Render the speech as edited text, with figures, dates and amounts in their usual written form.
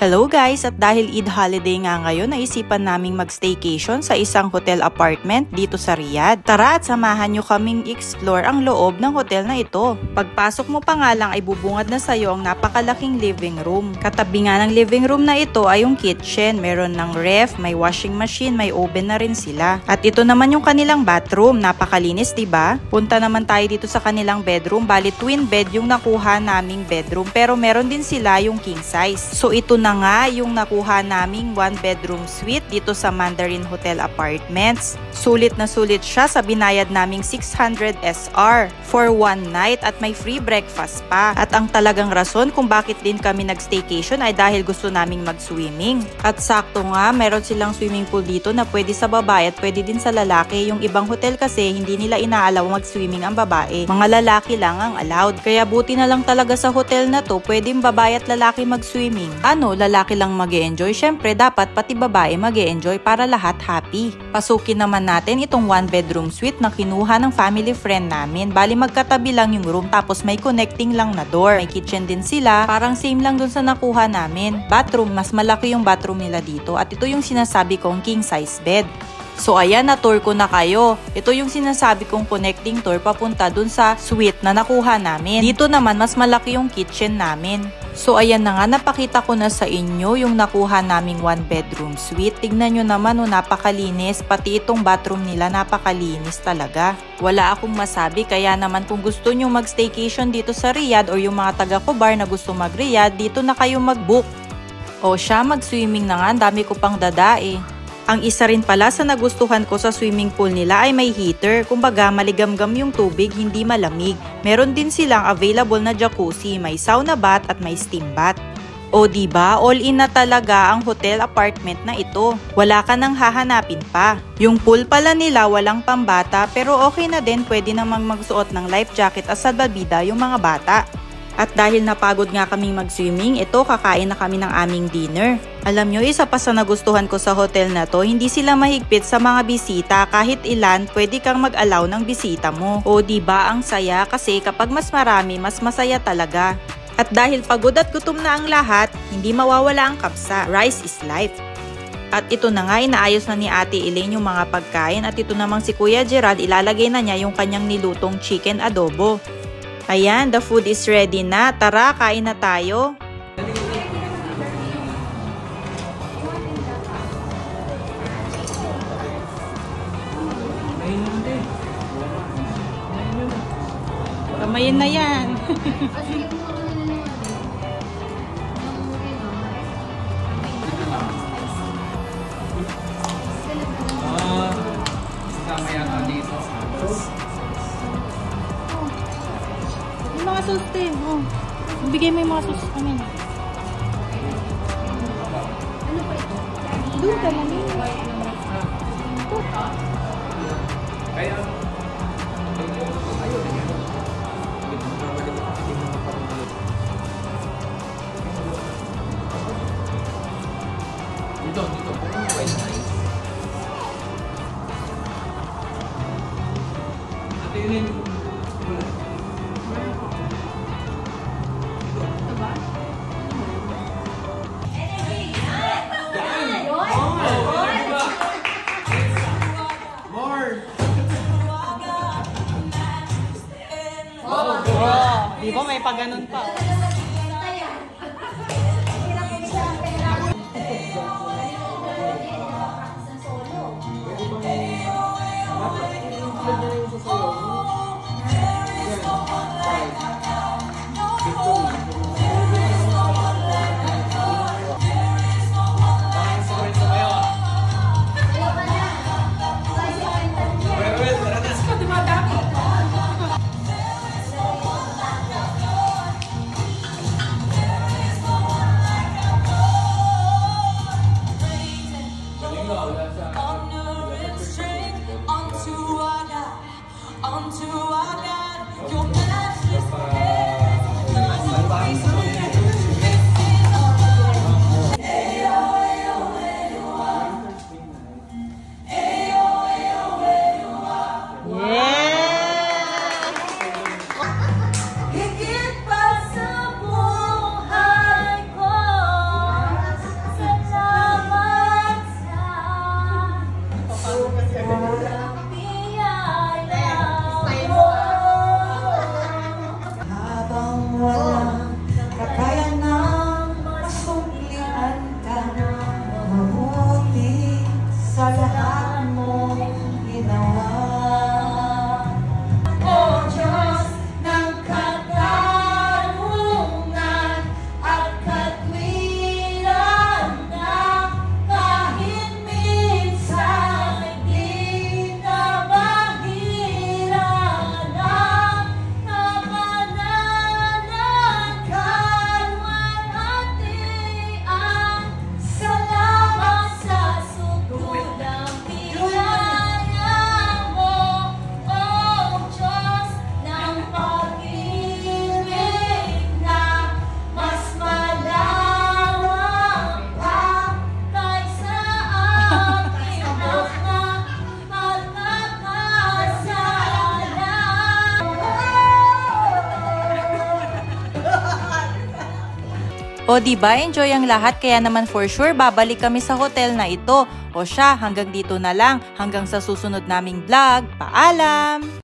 Hello guys! At dahil Eid holiday nga ngayon, naisipan naming mag-staycation sa isang hotel apartment dito sa Riyadh. Tara at samahan nyo kaming explore ang loob ng hotel na ito. Pagpasok mo pa nga lang ay bubungad na sa'yo ang napakalaking living room. Katabi nga ng living room na ito ay yung kitchen. Meron ng ref, may washing machine, may oven na rin sila. At ito naman yung kanilang bathroom. Napakalinis, diba? Punta naman tayo dito sa kanilang bedroom. Bali twin bed yung nakuha naming bedroom. Pero meron din sila yung king size. So ito na nga yung nakuha naming one bedroom suite dito sa Mandarin Hotel Apartments. Sulit na sulit siya sa binayad naming 600 SR for one night at may free breakfast pa. At ang talagang rason kung bakit din kami nag-staycation ay dahil gusto naming mag-swimming. At sakto nga, meron silang swimming pool dito na pwede sa babae at pwede din sa lalaki. Yung ibang hotel kasi hindi nila inaalaw mag-swimming ang babae. Mga lalaki lang ang allowed. Kaya buti na lang talaga sa hotel na to, pwedeng babae at lalaki mag-swimming. Ano, lalaki lang mag-e-enjoy? Syempre, dapat pati babae mag-e-enjoy para lahat happy. Pasukin naman natin itong one bedroom suite na kinuha ng family friend namin. Bali magkatabi lang yung room tapos may connecting lang na door. May kitchen din sila. Parang same lang dun sa nakuha namin. Bathroom, mas malaki yung bathroom nila dito. At ito yung sinasabi kong king size bed. So ayan, na-tour ko na kayo. Ito yung sinasabi kong connecting tour papunta dun sa suite na nakuha namin. Dito naman mas malaki yung kitchen namin. So ayan na nga, napakita ko na sa inyo yung nakuha naming one bedroom suite. Tignan nyo naman, napakalinis. Pati itong bathroom nila napakalinis talaga. Wala akong masabi, kaya naman kung gusto nyo mag-staycation dito sa Riyadh or yung mga taga-Khobar na gusto mag-Riyadh, dito na kayo mag-book. O siya, mag-swimming na nga, ang dami ko pang dadae. Ang isa rin pala sa nagustuhan ko sa swimming pool nila ay may heater. Kumbaga maligamgam yung tubig, hindi malamig. Meron din silang available na jacuzzi, may sauna bath at may steam bath. O diba, all in na talaga ang hotel apartment na ito. Wala ka nang hahanapin pa. Yung pool pala nila walang pambata pero okay na din, pwede namang magsuot ng life jacket at salbabida yung mga bata. At dahil napagod nga kaming mag-swimming, ito kakain na kami ng aming dinner. Alam nyo, isa pa sa nagustuhan ko sa hotel na to, hindi sila mahigpit sa mga bisita. Kahit ilan, pwede kang mag-allow ng bisita mo. O diba ang saya, kasi kapag mas marami, mas masaya talaga. At dahil pagod at gutom na ang lahat, hindi mawawala ang kapsa. Rice is life. At ito na nga, inaayos na ni Ate Elaine yung mga pagkain. At ito namang si Kuya Gerald, ilalagay na niya yung kanyang nilutong chicken adobo. Ayan, the food is ready na. Tara, kain na tayo. Kamayin na yan. Mga sauce din. Oh. Bigay mo yung mga sauce namin. Ano pa ito? Doon ka namin. Kaya dito. Ito yun. Di ba may pag-ganon pa? O diba, enjoy ang lahat, kaya naman for sure babalik kami sa hotel na ito. O siya, hanggang dito na lang. Hanggang sa susunod naming vlog. Paalam!